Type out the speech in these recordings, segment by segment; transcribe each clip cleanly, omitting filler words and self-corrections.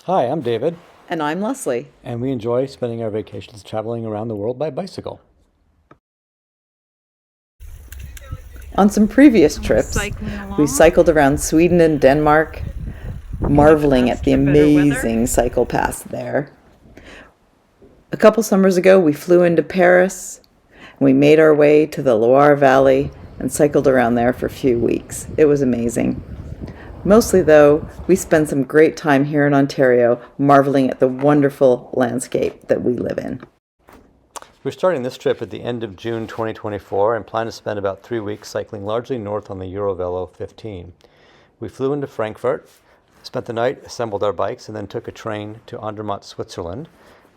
Hi, I'm David, And I'm Leslie. and we enjoy spending our vacations traveling around the world by bicycle. On some previous And we're trips, cycling we along. cycled around Sweden and Denmark, marveling at the past for better weather. amazing cycle paths there. A couple summers ago, we flew into Paris, and we made our way to the Loire Valley and cycled around there for a few weeks. It was amazing. Mostly, though, we spent some great time here in Ontario, marveling at the wonderful landscape that we live in. We're starting this trip at the end of June 2024 and plan to spend about 3 weeks cycling largely north on the Eurovelo 15. We flew into Frankfurt, spent the night, assembled our bikes, and then took a train to Andermatt, Switzerland,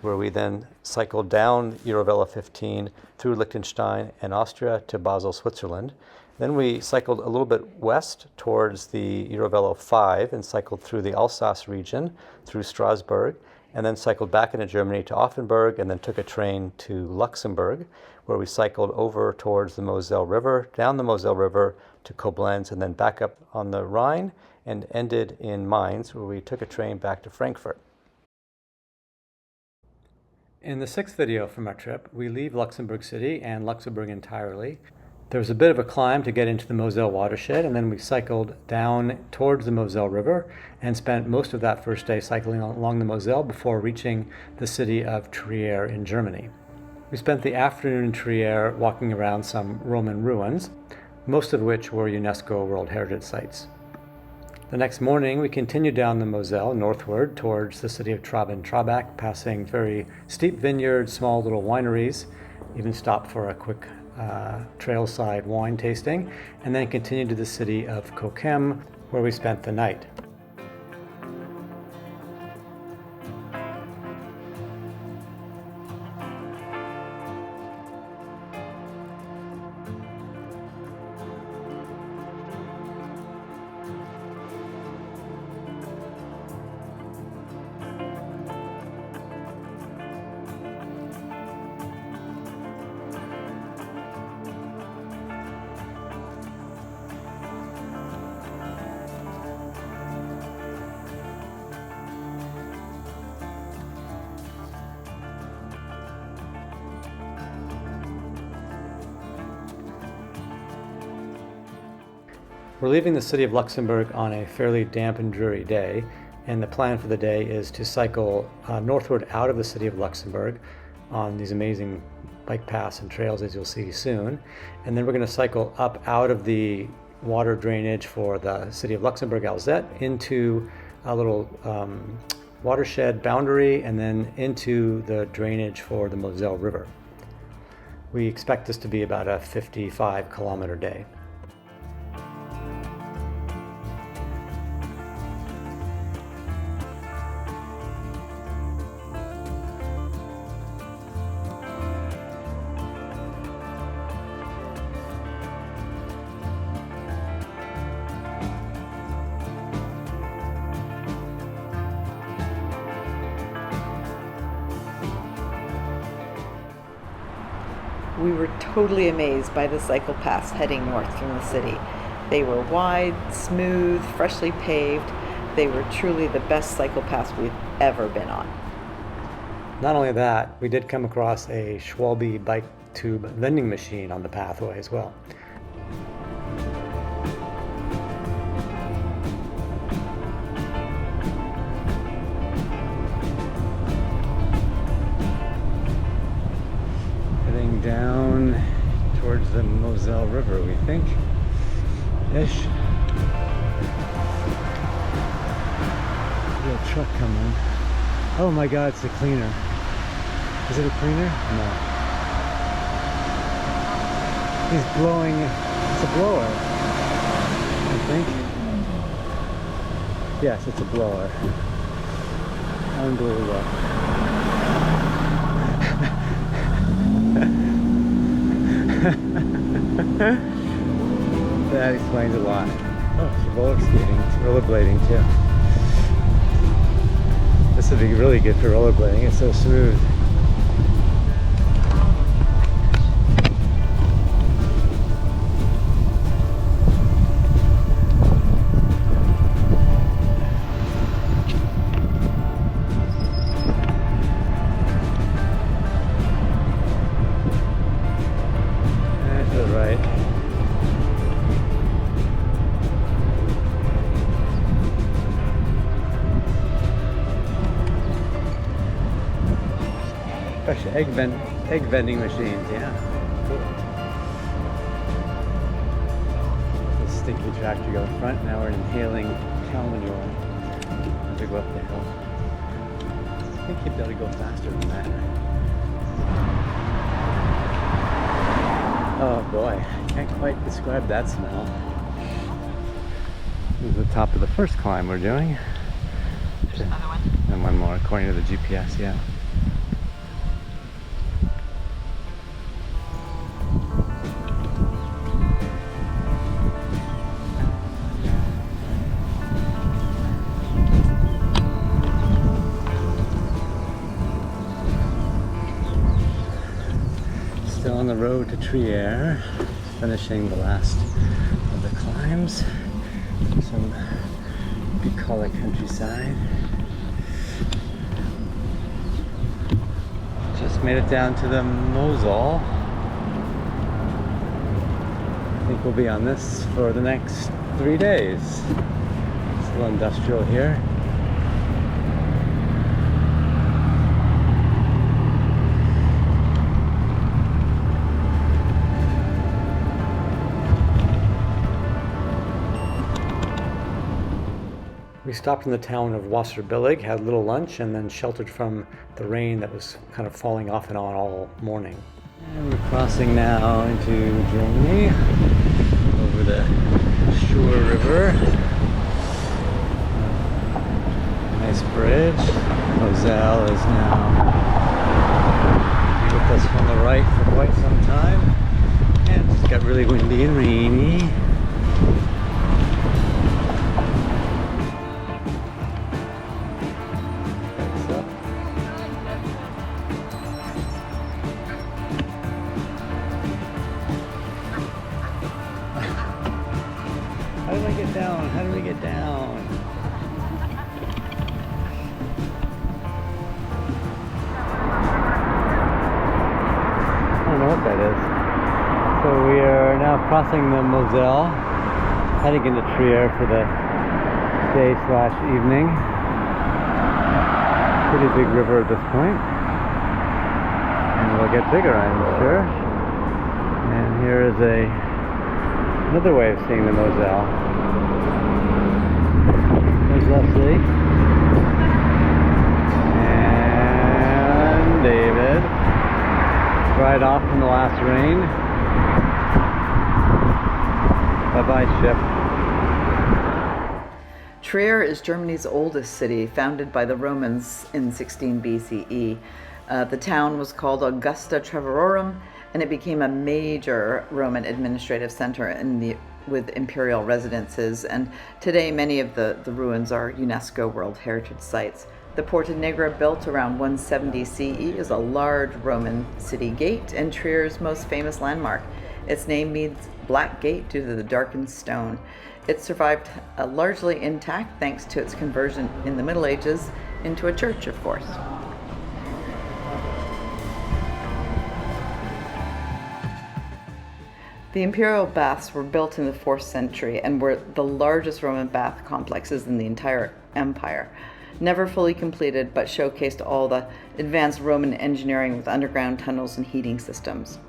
where we then cycled down Eurovelo 15 through Liechtenstein and Austria to Basel, Switzerland. Then we cycled a little bit west towards the Eurovelo 5 and cycled through the Alsace region, through Strasbourg, and then cycled back into Germany to Offenburg, and then took a train to Luxembourg, where we cycled over towards the Mosel River, down the Mosel River to Koblenz, and then back up on the Rhine, and ended in Mainz, where we took a train back to Frankfurt. In the sixth video from our trip, we leave Luxembourg City and Luxembourg entirely. There was a bit of a climb to get into the Moselle watershed, and then we cycled down towards the Mosel River and spent most of that first day cycling along the Moselle before reaching the city of Trier in Germany. We spent the afternoon in Trier walking around some Roman ruins, most of which were UNESCO World Heritage Sites. The next morning, we continued down the Moselle northward towards the city of Traben-Trarbach, passing very steep vineyards, small little wineries, even stopped for a quick trailside wine tasting, and then continued to the city of Cochem, where we spent the night. We're leaving the city of Luxembourg on a fairly damp and dreary day, and the plan for the day is to cycle northward out of the city of Luxembourg on these amazing bike paths and trails, as you'll see soon. And then we're going to cycle up out of the water drainage for the city of Luxembourg, Alsace, into a little watershed boundary, and then into the drainage for the Moselle River. We expect this to be about a 55-kilometer day. We were totally amazed by the cycle paths heading north from the city. They were wide, smooth, freshly paved. They were truly the best cycle paths we've ever been on. Not only that, we did come across a Schwalbe bike tube vending machine on the pathway as well. Heading down towards the Moselle River, we think, ish. Little truck coming. Oh my God, it's a cleaner. Is it a cleaner? No. He's blowing, it's a blower, I think. Yes, it's a blower. Unbelievable. That explains a lot. Oh, it's roller skating, it's rollerblading too. This would be really good for rollerblading, it's so smooth. egg vending machines, yeah. Cool. The stinky tractor go in front. Now we're inhaling cow manure as we go up the hill. I think you'd be able to go faster than that. Oh boy, can't quite describe that smell. This is the top of the first climb we're doing. There's another one. And one more, according to the GPS, yeah. Still on the road to Trier, finishing the last of the climbs. Some bucolic countryside. Just made it down to the Mosel. I think we'll be on this for the next 3 days. It's a little industrial here. We stopped in the town of Wasserbillig, had a little lunch, and then sheltered from the rain that was kind of falling off and on all morning. And we're crossing now into Germany, over the River. Nice bridge. Moselle is now with us on the right for quite some time. And it just got really windy and rainy. How do I get down? How do we get down? I don't know what that is. So we are now crossing the Moselle, heading into Trier for the day/evening. Pretty big river at this point. And we'll get bigger, I'm sure. And here is another way of seeing the Moselle. There's Leslie. And David. Right off from the last rain. Bye-bye, ship. Trier is Germany's oldest city, founded by the Romans in 16 BCE. The town was called Augusta Treverorum, and it became a major Roman administrative center with imperial residences. And today, many of the ruins are UNESCO World Heritage Sites. The Porta Negra, built around 170 CE, is a large Roman city gate and Trier's most famous landmark. Its name means Black Gate due to the darkened stone. It survived largely intact thanks to its conversion in the Middle Ages into a church, of course. The imperial baths were built in the 4th century and were the largest Roman bath complexes in the entire empire. Never fully completed, but showcased all the advanced Roman engineering with underground tunnels and heating systems.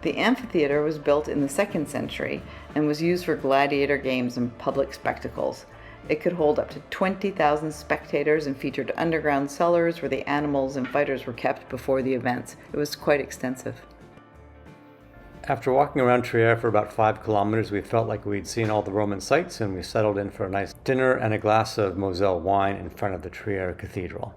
The amphitheater was built in the 2nd century and was used for gladiator games and public spectacles. It could hold up to 20,000 spectators and featured underground cellars where the animals and fighters were kept before the events. It was quite extensive. After walking around Trier for about 5 kilometers, we felt like we'd seen all the Roman sites, and we settled in for a nice dinner and a glass of Moselle wine in front of the Trier Cathedral.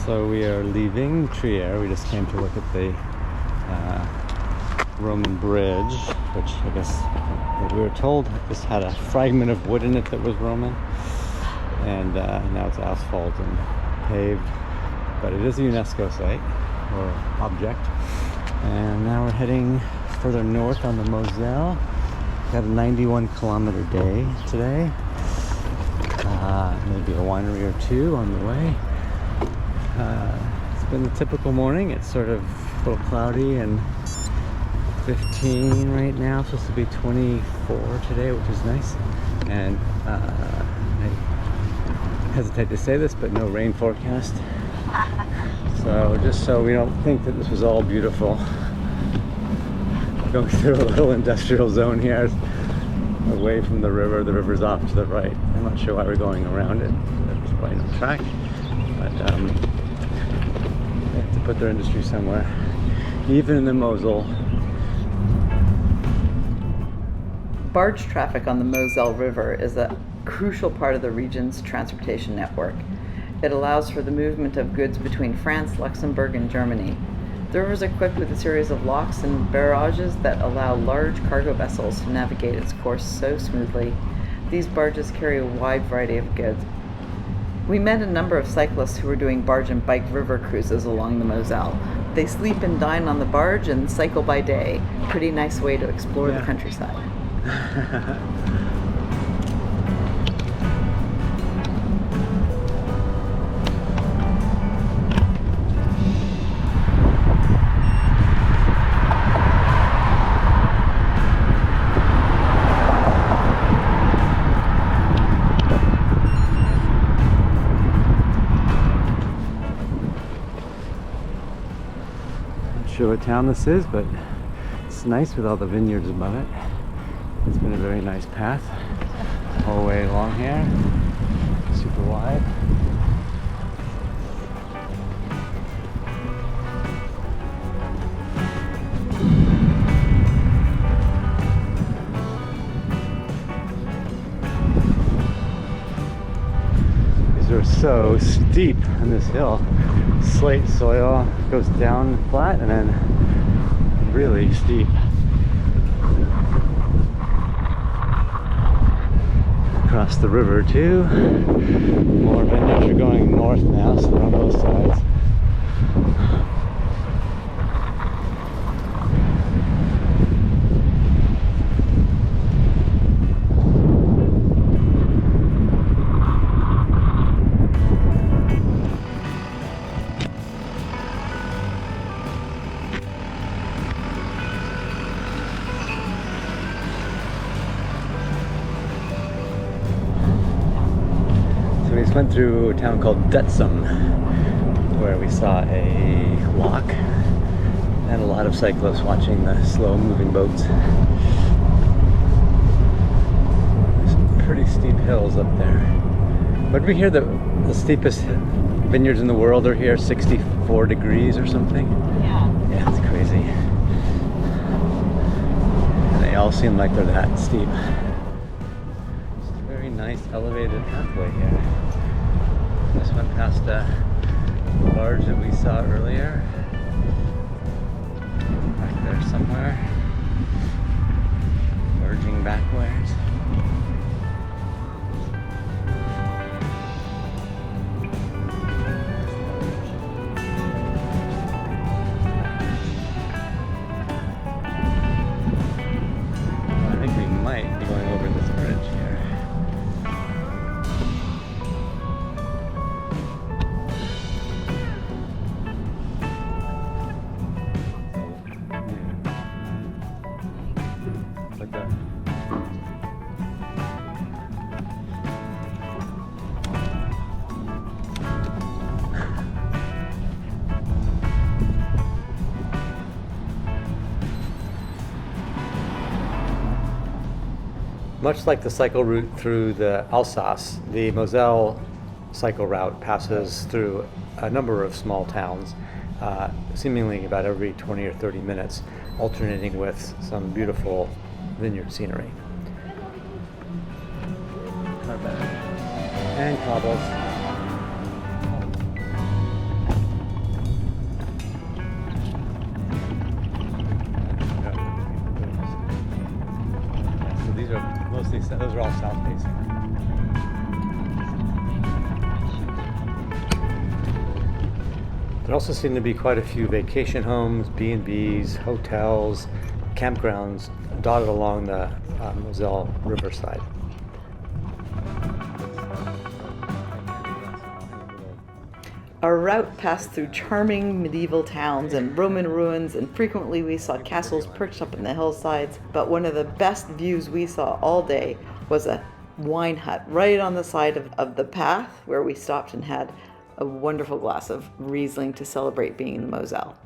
So we are leaving Trier. We just came to look at the Roman bridge, which I guess we were told this had a fragment of wood in it that was Roman, and now it's asphalt and paved, but it is a UNESCO site or object. And now we're heading further north on the Moselle. Got a 91-kilometer day today. Maybe a winery or two on the way. It's been the typical morning. It's sort of a little cloudy and 15 right now. It's supposed to be 24 today, which is nice. And I hesitate to say this, but no rain forecast. So just so we don't think that this was all beautiful, going through a little industrial zone here, away from the river. The river's off to the right. I'm not sure why we're going around it. There's probably no track, but they have to put their industry somewhere, even in the Mosel. Barge traffic on the Mosel River is a crucial part of the region's transportation network. It allows for the movement of goods between France, Luxembourg, and Germany. The river is equipped with a series of locks and barrages that allow large cargo vessels to navigate its course so smoothly. These barges carry a wide variety of goods. We met a number of cyclists who were doing barge and bike river cruises along the Moselle. They sleep and dine on the barge and cycle by day. Pretty nice way to explore the countryside. Not sure what town this is, but it's nice with all the vineyards above it. It's been a very nice path the whole way along here. Super wide. These are so steep on this hill. Slate soil goes down flat and then really steep. Across the river too. More vineyards are going north now, so they're on both sides. We just went through a town called Dutzum, where we saw a lock and a lot of cyclists watching the slow-moving boats. There's some pretty steep hills up there. But we hear that the steepest vineyards in the world are here, 64 degrees or something. Yeah. Yeah, it's crazy. And they all seem like they're that steep. Just a very nice elevated pathway here. Just went past a barge that we saw earlier. Back there somewhere. Merging backwards. I think we might be going over this bridge here. Like that. Much like the cycle route through the Alsace, the Moselle cycle route passes through a number of small towns, seemingly about every 20 or 30 minutes, alternating with some beautiful vineyard scenery. And cobbles. these are mostly, those are all south facing. There also seem to be quite a few vacation homes, B&Bs, hotels, campgrounds dotted along the Moselle River side. Our route passed through charming medieval towns and Roman ruins, and frequently we saw castles perched up in the hillsides. But one of the best views we saw all day was a wine hut right on the side of the path, where we stopped and had a wonderful glass of Riesling to celebrate being in the Moselle.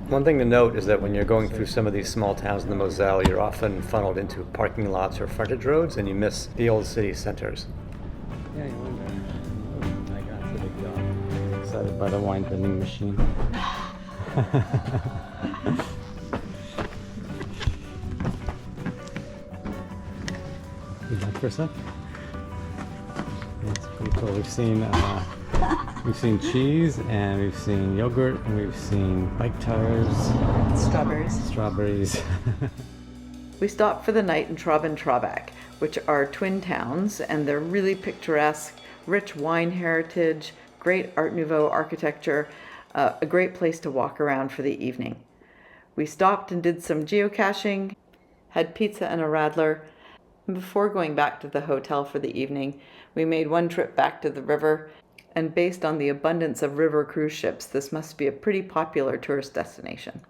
One thing to note is that when you're going through some of these small towns in the Moselle, you're often funneled into parking lots or frontage roads, and you miss the old city centers. Yeah, you wonder. Oh my God, it's a big dog. Excited by the wine vending machine. You back for a sec? Yeah, it's pretty cool. We've seen cheese, and we've seen yogurt, and we've seen bike tires. Strawberries. We stopped for the night in Traben-Trarbach, which are twin towns, and they're really picturesque, rich wine heritage, great Art Nouveau architecture, a great place to walk around for the evening. We stopped and did some geocaching, had pizza and a radler, and before going back to the hotel for the evening, we made one trip back to the river. And based on the abundance of river cruise ships, this must be a pretty popular tourist destination.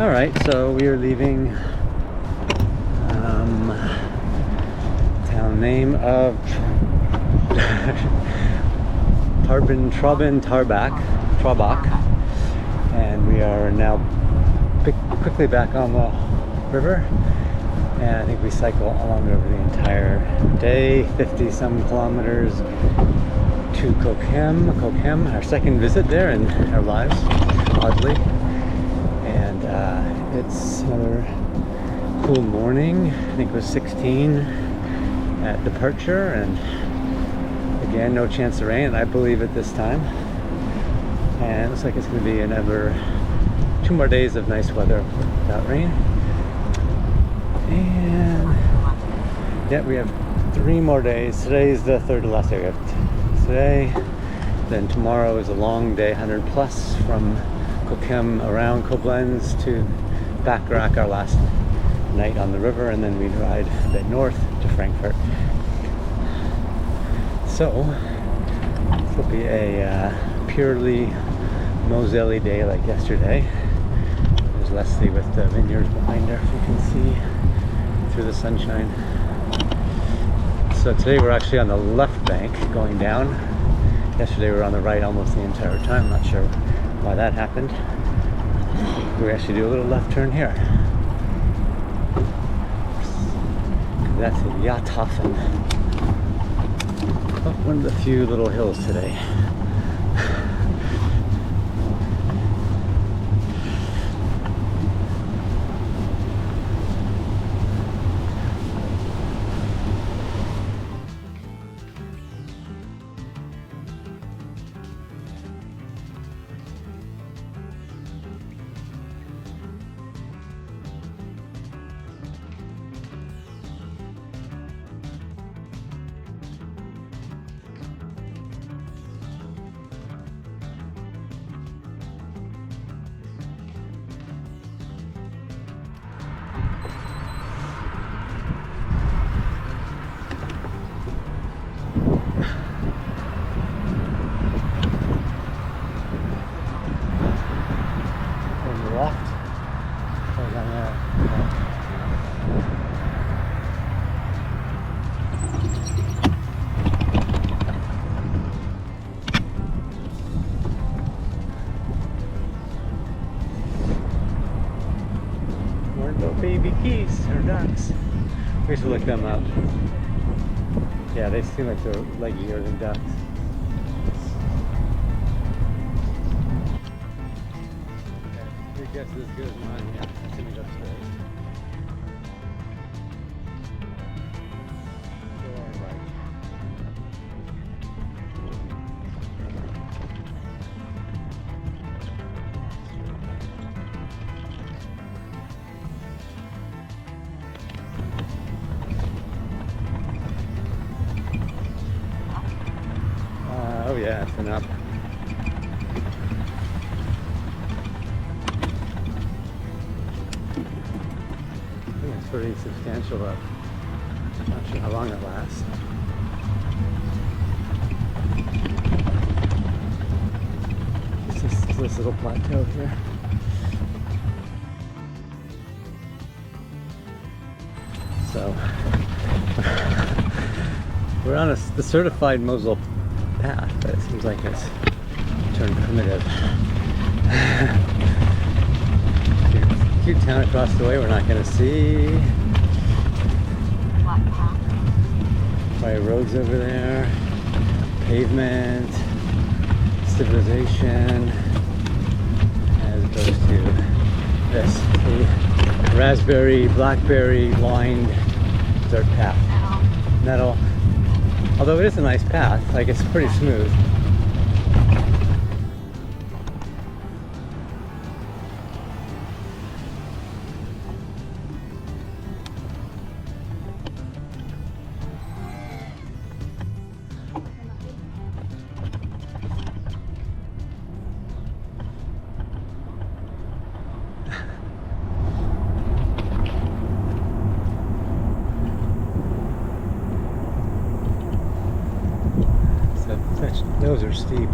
All right, so we are leaving town name of Traben-Trarbach, and we are now quickly back on the river. And I think we cycle along the river the entire day, 50 some kilometers to Cochem, our second visit there in our lives, oddly. And it's another cool morning. I think it was 16 at departure, and again, no chance of rain, I believe, at this time. And it looks like it's going to be another 2 more days of nice weather without rain. And yeah, we have 3 more days. Today's the third to last day. We have today, then tomorrow is a long day, 100 plus from Cochem around Koblenz to Bacharach, our last night on the river, and then we ride a bit north to Frankfurt. So this will be a purely Moselle day like yesterday. There's Leslie with the vineyards behind her, if you can see through the sunshine. So today we're actually on the left bank going down. Yesterday we were on the right almost the entire time. I'm not sure why that happened. We actually do a little left turn here. That's Yachthafen. Oh, one of the few little hills today. More little baby geese or ducks. We should look them up. Yeah, they seem like they're leggier than ducks. Okay, your guess is as good as mine. Yeah, it's gonna go straight. Go on right. Oh yeah, it's been up. I think it's pretty substantial up. Not sure how long it lasts. It's this little plateau here. So we're on the certified Mosel path, but it seems like it's turned primitive. Cute town across the way we're not going to see. Probably roads over there, pavement, civilization, as opposed to this, the raspberry, blackberry lined dirt path. Metal. Although it is a nice path, like it's pretty smooth. Those are steep.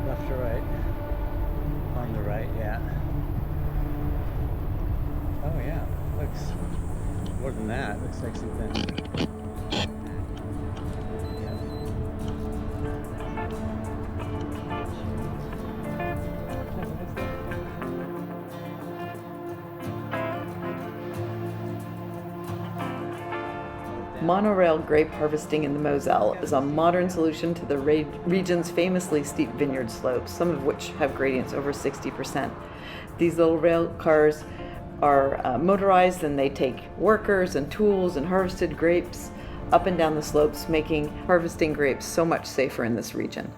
Left to right. On the right, yeah. Oh yeah, looks more than that. Looks like something. Monorail grape harvesting in the Moselle is a modern solution to the region's famously steep vineyard slopes, some of which have gradients over 60%. These little rail cars are motorized, and they take workers and tools and harvested grapes up and down the slopes, making harvesting grapes so much safer in this region.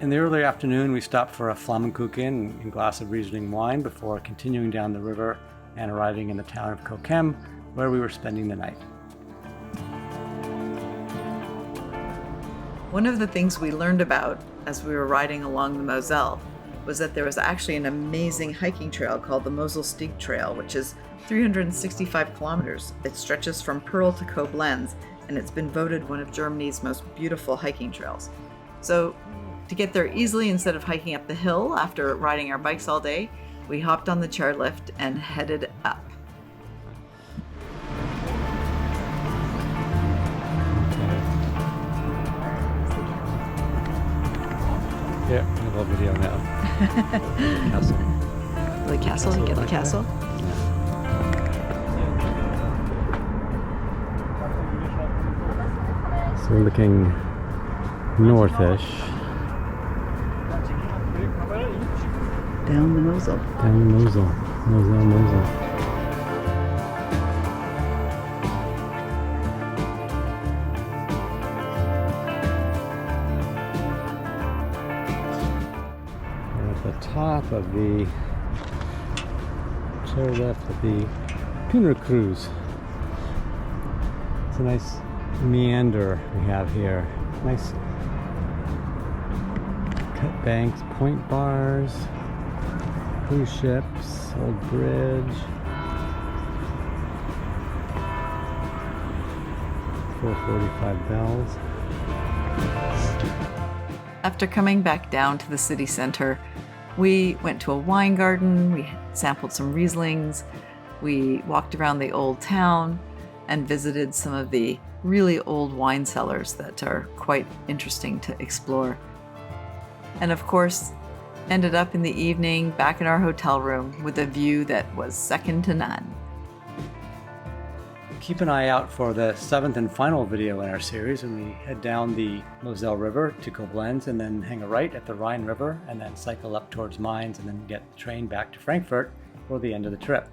In the early afternoon, we stopped for a Flammkuchen and a glass of Riesling wine before continuing down the river and arriving in the town of Cochem, where we were spending the night. One of the things we learned about as we were riding along the Moselle was that there was actually an amazing hiking trail called the Mosel Stieg Trail, which is 365 kilometers. It stretches from Pearl to Koblenz, and it's been voted one of Germany's most beautiful hiking trails. So to get there easily, instead of hiking up the hill after riding our bikes all day, we hopped on the chairlift and headed up. Yeah, I love video now. Castle. The castle, you get the castle. So we're looking northish. Down the Mosel. Down the Mosel. Moselle. We're at the top of the chairlift of the Puna Cruise. It's a nice meander we have here. Nice cut banks, point bars. Cruise ships, old bridge. 4:45 bells. After coming back down to the city center, we went to a wine garden, we sampled some Rieslings, we walked around the old town and visited some of the really old wine cellars that are quite interesting to explore. And of course, ended up in the evening back in our hotel room with a view that was second to none. Keep an eye out for the 7th and final video in our series when we head down the Mosel River to Koblenz and then hang a right at the Rhine River and then cycle up towards Mainz and then get the train back to Frankfurt for the end of the trip.